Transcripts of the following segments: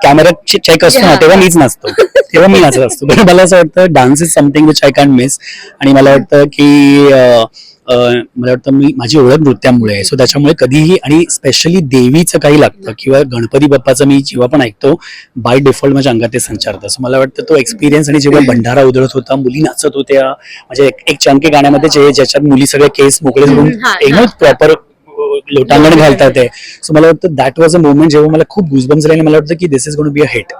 Camera check असतो ना तेव्हा मीच नाचतो, तेव्हा मी नाचत असतो. पण मला असं वाटतं dance is something which I can't miss. आणि मला वाटतं की मला वाटतं मी माझी ओळख नृत्यामुळे आहे. सो त्याच्यामुळे कधीही, आणि स्पेशली देवीचं काही लागतं किंवा गणपती बाप्पाचं मी जेव्हा पण ऐकतो बाय डिफॉल्ट माझ्या अंगात ते संचारतं. सो मला वाटतं तो एक्सपिरियन्स, आणि जेव्हा भंडारा उधळत होता, मुली नाचत होत्या, म्हणजे एक चंकी गाण्यामध्ये ज्याच्यात मुली सगळे केस मोकळे करून प्रॉपर लोटांगण घालतात. सो मला वाटतं दॅट वॉज अ मोमेंट जेव्हा मला खूप गुजबम्स झाले आणि मला वाटतं की this is going to be a hit.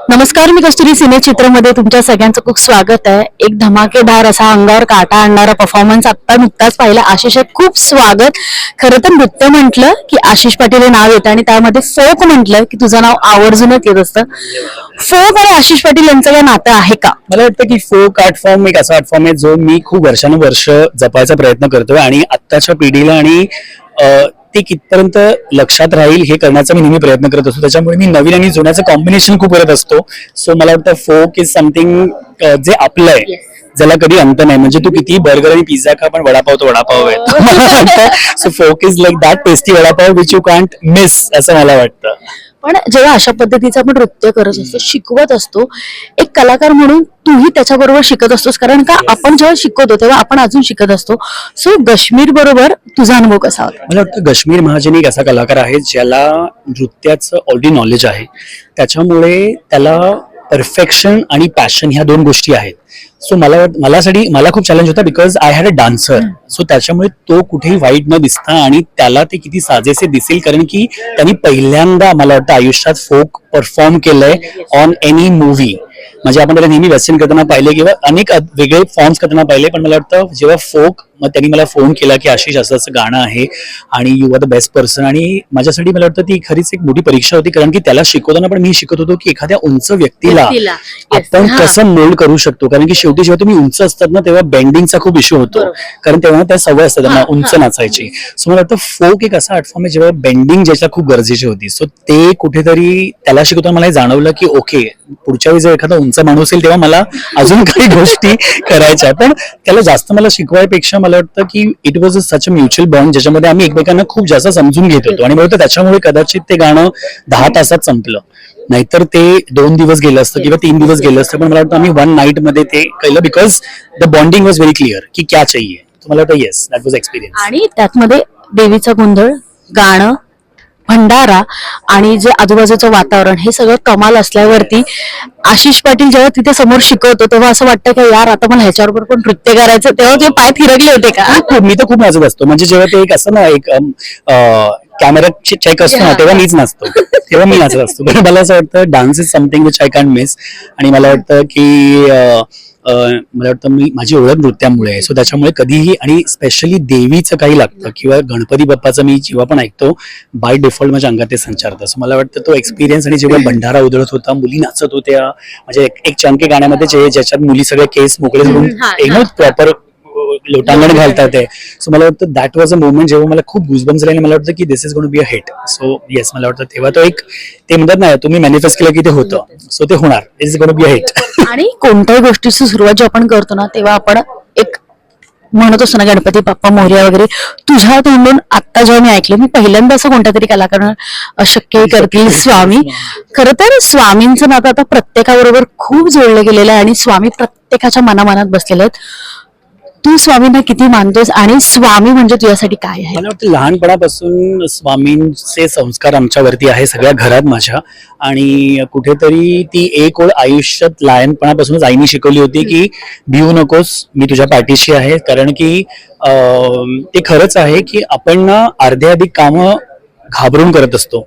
नमस्कार, मी कस्तुरी सिने चित्रमध्ये तुमच्या सगळ्यांचं खूप स्वागत आहे. एक धमाकेदार असा अंगावर काटा आणणारा परफॉर्मन्स आता नुकताच पाहिला. आशिषात खूप स्वागत. खरं तर नृत्य म्हटलं की आशिष पाटील हे नाव येतं, आणि त्यामध्ये फोक म्हटलं की तुझं नाव आवर्जूनच येत असतं. फोक आणि आशिष पाटील यांचं काय नातं आहे का? मला वाटतं की फोक आर्ट फॉर्म एक असा आर्ट फॉर्म आहे जो मी खूप वर्षानुवर्ष जपायचा प्रयत्न करतोय, आणि आत्ताच्या पिढीला आणि ते कितपर्यंत लक्षात राहील हे करण्याचा मी नेहमी प्रयत्न करत असतो. त्याच्यामुळे मी नवीन आणि जुन्याचं कॉम्बिनेशन खूप करत असतो. सो मला वाटतं फोक इज समथिंग जे आपलं आहे, ज्याला कधी अंत नाही. म्हणजे तू किती बर्गर आणि पिझ्झा खा, पण वडापाव तो वडापाव आहे. So folk is like that tasty vadapav which you can't miss, असं मला वाटतं. पण जेव्हा अशा पद्धतीचं आपण नृत्य करत असतो, शिकवत असतो, एक कलाकार म्हणून तूही त्याच्याबरोबर शिकत असतोस. कारण का आपण जेव्हा शिकवतो तेव्हा आपण अजून शिकत असतो. सो गश्मीर बरोबर तुझा अनुभव कसा होता? मला वाटतं गश्मीर महाजन एक असा कलाकार आहे ज्याला नृत्याचं ऑलरेडी नॉलेज आहे. त्याच्यामुळे त्याला परफेक्शन आणि पॅशन ह्या दोन गोष्टी आहेत. सो मला खूप चॅलेंज होता, because I had a dancer. So त्याच्यामुळे तो कुठेही वाईट न दिसता, आणि त्याला ते किती साजेसे दिसेल, कारण की त्यांनी पहिल्यांदा मला वाटतं आयुष्यात फोक परफॉर्म केलंय ऑन एनी मूव्ही. म्हणजे आपण त्याला नेहमी वेस्टर्न करताना पाहिले किंवा अनेक वेगळे फॉर्म्स करताना पाहिले, पण मला वाटतं जेव्हा फोक, मग त्यांनी मला फोन केला की आशिष असं असं गाणं आहे आणि you are the best person. आणि माझ्यासाठी मला वाटतं ती खरीच एक मोठी परीक्षा होती, कारण की त्याला शिकवताना पण मी शिकत होतो की एखाद्या उंच व्यक्तीला आपण कसं मोल्ड करू शकतो. कारण की शेवटी जेव्हा तुम्ही उंच असतात ना, तेव्हा बेंडिंगचा खूप इश्यू होतो, कारण तेव्हा त्या सवय असतात त्यांना उंच नाचायची. सो मला वाटतं फोक एक असा आर्टफॉर्म आहे जेव्हा बेंडिंग ज्याच्या खूप गरजेची होती. सो ते कुठेतरी त्याला शिकवताना मला जाणवलं की ओके, पुढच्या वेळी जर एखादा उंच माणूस येईल तेव्हा मला अजून काही गोष्टी करायच्या. पण त्याला जास्त मला शिकवायपेक्षा मला वाटतं की it was such a mutual bond, ज्याच्यामध्ये आम्ही एकमेकांना खूप जास्त समजून घेत होतो. आणि मला वाटतं त्याच्यामुळे कदाचित ते गाणं 10 तासात संपलं, नाहीतर ते 2 दिवस गेलं असतं किंवा 3 दिवस गेलं असतं. पण मला वाटतं आम्ही 1 नाईट मध्ये ते केलं, because the bonding was very clear की क्या चाहिए. मला वाटतं येस, दॅट वॉज एक्सपिरियन्स. आणि त्यातमध्ये देवीचा गोंधळ, गाणं, भंडारा आणि जे आजूबाजूचं वातावरण हे सगळं कमाल असल्यावरती आशिष पाटील जेव्हा तिथे समोर शिकवतो तेव्हा असं वाटतं की यार आता मला ह्याच्याबरोबर पण नृत्य करायचं. तेव्हा ते पाय थिरकले होते का? मी तर खूप नाचत असतो. म्हणजे जेव्हा ते एक असं ना, एक कॅमेरा चेक असतो ना तेव्हा मीच नाचतो, तेव्हा मी नाचत असतो. पण मला असं वाटतं dance is something which I can't miss. आणि मला वाटतं की मला वाटतं मी माझी ओळख नृत्यामुळे आहे. सो त्याच्यामुळे कधीही, आणि स्पेशली देवीचं काही लागतं किंवा गणपती बाप्पाचं मी जेव्हा पण ऐकतो बाय डिफॉल्ट माझ्या अंगात ते संचारतं. सो मला वाटतं तो एक्सपिरियन्स, आणि जेव्हा भंडारा उधळत होता, मुली नाचत होत्या, म्हणजे एक चंकी गाण्यामध्ये ज्याच्यात मुली सगळे केस मोकळे करून प्रॉपर लोटांगण घालतात. सो मला वाटतं दॅट वॉज अ मोमेंट जेव्हा मला खूप गुजबम्स झाले आणि मला वाटतं की this is going to be a hit. So yes, मला वाटतं तेव्हा तो एक, ते म्हणतात ना, तुम्ही मॅनिफेस्ट केलं की ते होतं. सो ते होणार, it is going to be a hit. आणि कोणत्याही गोष्टीची सुरुवात जेव्हा आपण करतो ना तेव्हा आपण एक म्हणत असतो ना, गणपती बाप्पा मोरया वगैरे. तुझ्या तोंडून आता जेव्हा मी ऐकलं, मी पहिल्यांदा असं कोणत्या तरी कलाकारांना शक्य करतील स्वामी. खरं तर स्वामींचं नातं आता प्रत्येकाबरोबर खूप जोडलं गेलेलं आहे, आणि स्वामी प्रत्येकाच्या मनामनात बसलेले आहेत. तू स्वामींना किती मानतोस, आणि स्वामी म्हणजे तुझ्यासाठी काय आहे? मला वाटतं लहानपणापासून स्वामींचे संस्कार आमच्यावरती आहे, सगळ्या घरात माझ्या. आणि कुठेतरी ती एक ओळ आयुष्यात लहानपणापासूनच आईने शिकवली होती की भिवू नकोस, मी तुझ्या पाठीशी आहे. कारण की ते खरंच आहे की आपण ना अर्धे अधिक कामं घाबरून करत असतो.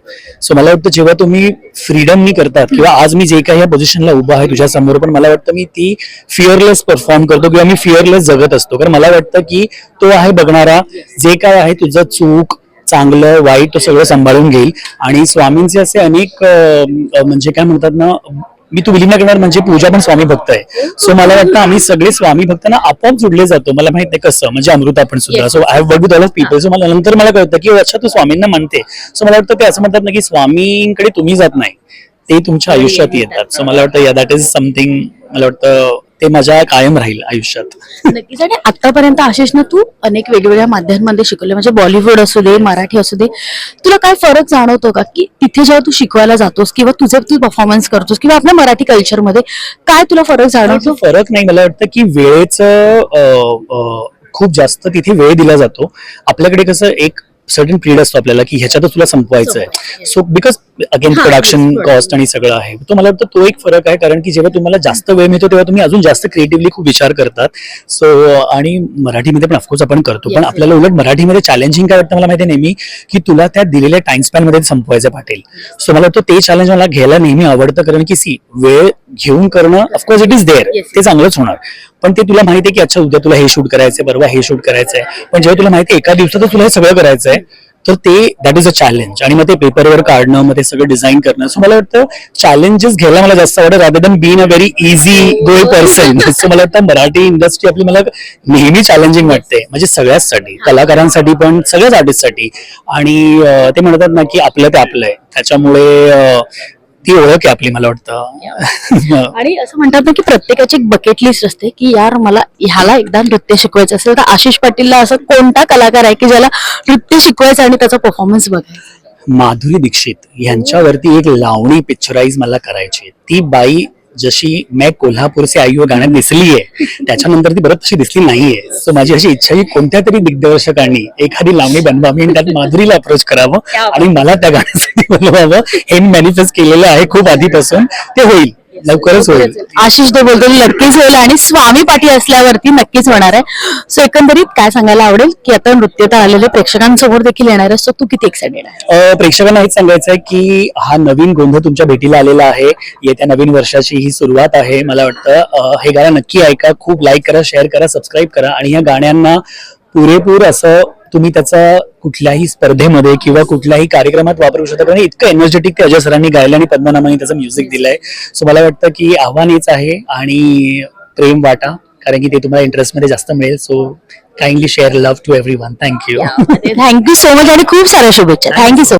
सो मला वाटतं जेव्हा तुम्ही फ्रीडमनी करतात, किंवा आज मी जे काही या पोझिशनला उभा आहे तुझ्या समोर, पण मला वाटतं मी ती फिअरलेस परफॉर्म करतो किंवा मी फिअरलेस जगत असतो. कारण मला वाटतं की तो आहे बघणारा, जे काय आहे तुझं चूक, चांगलं वाईट, तो सगळं सांभाळून घेईल. आणि स्वामींचे असे अनेक म्हणजे काय म्हणतात ना, मी तू विलीन करणार म्हणजे पूजा पण स्वामी भक्त आहे. सो मला वाटतं आम्ही सगळे स्वामी भक्तांना आपोआप जुडले जातो. मला माहित नाही कसं, म्हणजे अमृता पण सुद्धा. So I have work with all of people. So मला नंतर मला कळतं की अच्छा तू स्वामींना म्हणते. सो मला वाटतं ते असं म्हणतात ना की स्वामींकडे तुम्ही जात नाही, ते तुमच्या आयुष्यात येतात. सो मला वाटतं या दॅट इज समथिंग, मला वाटतं ते माझ्या कायम राहील आयुष्यात. नक्कीच. आणि आतापर्यंत आशिषनं तू अनेक वेगवेगळ्या माध्यमांमध्ये शिकवले, म्हणजे बॉलिवूड असू दे, मराठी असू दे, तुला काय फरक जाणवतो का की तिथे जेव्हा तू शिकवायला जातोस किंवा तुझे तू परफॉर्मन्स करतोस किंवा आपल्या मराठी कल्चरमध्ये काय तुला फरक जाणवतो? फरक नाही, मला वाटतं की वेळेचं खूप जास्त तिथे वेळ दिला जातो. आपल्याकडे कसं एक सर्टन पिरियड असतो आपल्याला की ह्याच्यातच तुला संपवायचं आहे. सो बिकॉज अगेन हा, प्रोडक्शन तेच कॉस्ट आणि सगळं आहे, तो मला वाटतं तो एक फरक आहे. कारण की जेव्हा तुम्हाला जास्त वेळ मिळतो तेव्हा तुम्ही अजून जास्त क्रिएटिव्हली खूप विचार करतात. सो आणि मराठीमध्ये पण ऑफकोर्स आपण करतो, पण Yes, आपल्याला उलट मराठीमध्ये चॅलेंजिंग काय वाटतं मला माहिती आहे नेहमी, की तुला त्या दिलेल्या टाइम स्पॅन मध्ये संपवायचं पाटील. सो मला वाटतं ते चॅलेंज मला घ्यायला नेहमी आवडतं. कारण की वेळ घेऊन करणं of course it is there, Yes. ते चांगलंच होणार. पण ते तुला माहिती आहे की अच्छा उद्या तुला हे शूट करायचंय, परवा हे शूट करायचंय, पण जेव्हा तुला माहिती आहे एका दिवसातच तुला हे सगळं करायचंय, तर ते दॅट इज अ चॅलेंज. आणि मग ते पेपरवर काढणं, मग ते सगळं डिझाईन करणं. सो मला वाटतं चॅलेंजेस घ्यायला मला जास्त आवडतं rather than being a very easy गोई पर्सन. सो मला वाटतं मराठी इंडस्ट्री आपली मला नेहमी चॅलेंजिंग वाटते, म्हणजे सगळ्याचसाठी, कलाकारांसाठी पण सगळ्याच आर्टिस्टसाठी. आणि ते म्हणतात ना की आपलं ते आपलं आहे, त्याच्यामुळे ती ओळख आहे आपली मला वाटतं. आणि असं म्हणतात ना की प्रत्येकाची एक बकेट लिस्ट असते की यार मला ह्याला एकदा नृत्य शिकवायचं असेल तर आशिष पाटीलला असं कोणता कलाकार आहे की ज्याला नृत्य शिकवायचं आणि त्याचा परफॉर्मन्स बघायचा? माधुरी दीक्षित यांच्यावरती एक लावणी पिक्चराईज मला करायची. ती बाई जशी मैं कोल्हापूर से आई हो गाण्यात दिसलीये, त्याच्यानंतर ती परत तशी दिसली नाहीये. सो माझी अशी इच्छा की कोणत्या तरी दिग्दर्शकांनी एखादी लावणी बनवावी आणि त्यात माधुरीला अप्रोच करावं आणि मला त्या गाण्यासाठी बोलवावं. हे मी मॅनिफेस्ट केलेलं आहे खूप आधीपासून. ते होईल, लवकरच होईल. आशिष ते बोलतो नक्कीच होईल आणि स्वामी पाठी असल्यावरती नक्कीच होणार आहे. सो एकंदरीत काय सांगायला आवडेल की आता नृत्य तर आलेले प्रेक्षकांसमोर देखील येणार आहे, सो तू किती एक्साइटेड आहे? प्रेक्षकांना हेच सांगायचं आहे की हा नवीन गोंधळ तुमच्या भेटीला आलेला आहे. येत्या नवीन वर्षाची ही सुरुवात आहे. मला वाटतं हे गाणं नक्की ऐका, खूप लाईक करा, शेअर करा, सबस्क्राईब करा. आणि या गाण्यांना पुरेपूर असं तुम्ही त्याचा कुठल्याही स्पर्धेमध्ये किंवा कुठल्याही कार्यक्रमात वापरू शकता. कारण इतकं एनर्जेटिक ते अजय सरांनी गायलं आणि पद्मनाभांनी त्याचं म्युझिक दिलंय. सो मला वाटतं की आव्हान हेच आहे आणि प्रेम वाटा, कारण की ते तुम्हाला इंटरेस्ट मध्ये जास्त मिळेल. So kindly share love to everyone. Thank you. Thank you so much आणि खूप साऱ्या शुभेच्छा. Thank you so